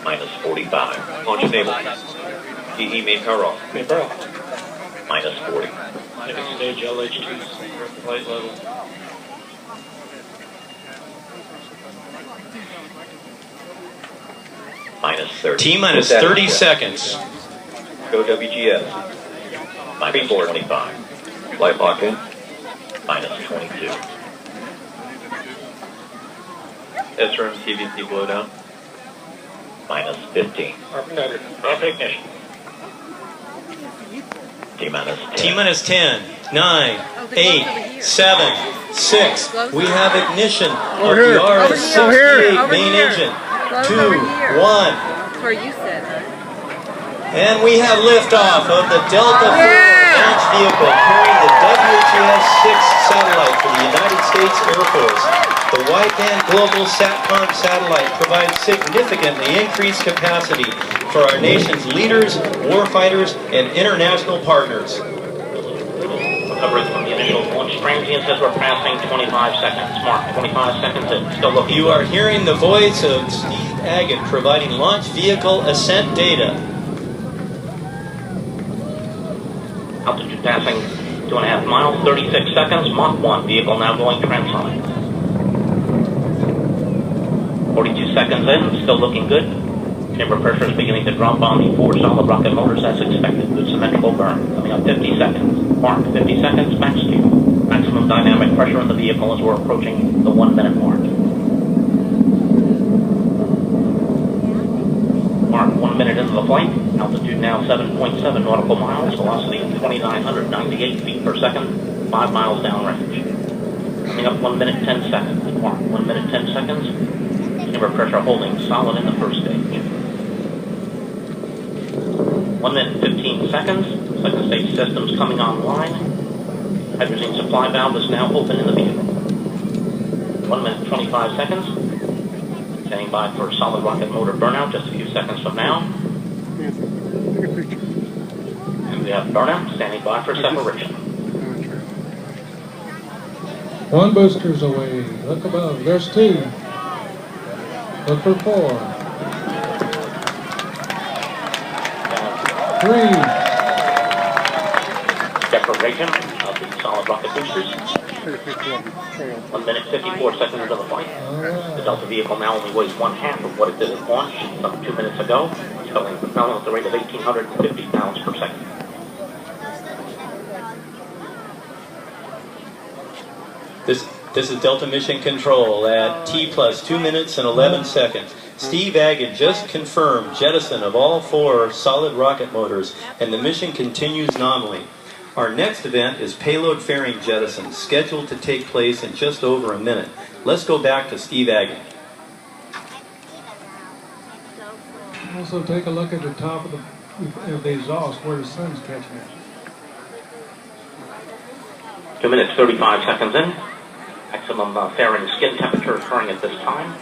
Minus 45. Launch enable. TE main power off. Main power off. Minus 40. Next stage LH2 flight level. Minus 30. T minus 30 seconds. Go WGS. Minus 25. Flight lock in. Minus 22. SRM CVC blowdown. Minus 15. Off ignition. T minus 10. T minus 10, 9, 8, 7, 6. We have ignition of the RS-68 main engine. 2, 1. That's where you said. And we have liftoff of the Delta IV launch vehicle carrying the WGS-6 satellite for the United States Air Force. The wideband global SATCOM satellite provides significantly increased capacity for our nation's leaders, warfighters, and international partners. Recovery from the initial launch transients as we're passing 25 seconds. Mark, 25 seconds in. Still looking. You are hearing the voice of Steve Agate providing launch vehicle ascent data. Altitude passing 2.5 miles, 36 seconds. Mach 1 vehicle now going transonic. 42 seconds in, still looking good. Chamber pressure is beginning to drop on the 4 solid rocket motors as expected. Good symmetrical burn. Coming up 50 seconds. Mark, 50 seconds, max speed. Maximum dynamic pressure in the vehicle as we're approaching the 1 minute mark. Mark, 1 minute into the flight. Altitude now 7.7 nautical miles. Velocity 2,998 feet per second. 5 miles downrange. Coming up 1 minute 10 seconds. Mark, 1 minute 10 seconds. Chamber pressure holding solid in the first stage. 1 minute 15 seconds. Second stage systems coming online. Hydrazine supply valve is now open in the vehicle. 1 minute 25 seconds. Standing by for solid rocket motor burnout just a few seconds from now. And we have burnout standing by for separation. 1 booster's away. Look above. There's 2. Look for 4. 3. Separation of the solid rocket boosters. 1 minute 54 seconds into the flight. The Delta vehicle now only weighs 1/2 of what it did at launch some 2 minutes ago. It's propelling at the rate of 1,850 pounds per second. This is Delta Mission Control at T plus 2 minutes and 11 seconds. Steve Agate just confirmed jettison of all 4 solid rocket motors, and the mission continues nominally. Our next event is payload fairing jettison, scheduled to take place in just over a minute. Let's go back to Steve Agate. Also take a look at the top of the exhaust where the sun's catching it. 2 minutes 35 seconds in. Maximum fairing skin temperature occurring at this time.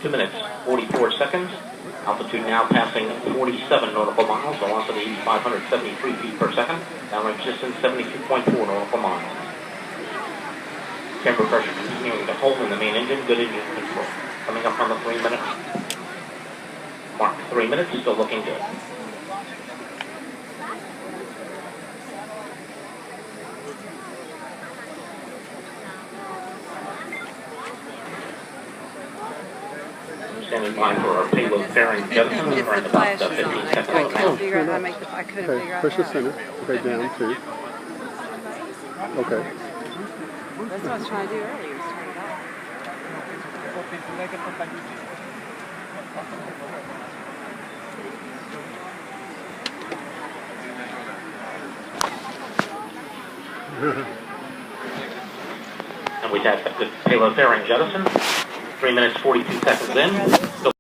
2 minutes 44 seconds. Altitude now passing 47 nautical miles. Velocity 573 feet per second. Downrange distance 72.4 nautical miles. Chamber pressure continuing to hold in the main engine. Good engine control. Coming up on the 3 minute mark. 3 minutes, still looking good. Standing by for our payload fairing jettison. We're at about 15 seconds. I couldn't figure out how to make the. I couldn't figure out. Push the center. Okay, down 2. Okay. That's what I was trying to do earlier. Start it off. And we had the payload fairing jettison. 3 minutes 42 seconds in.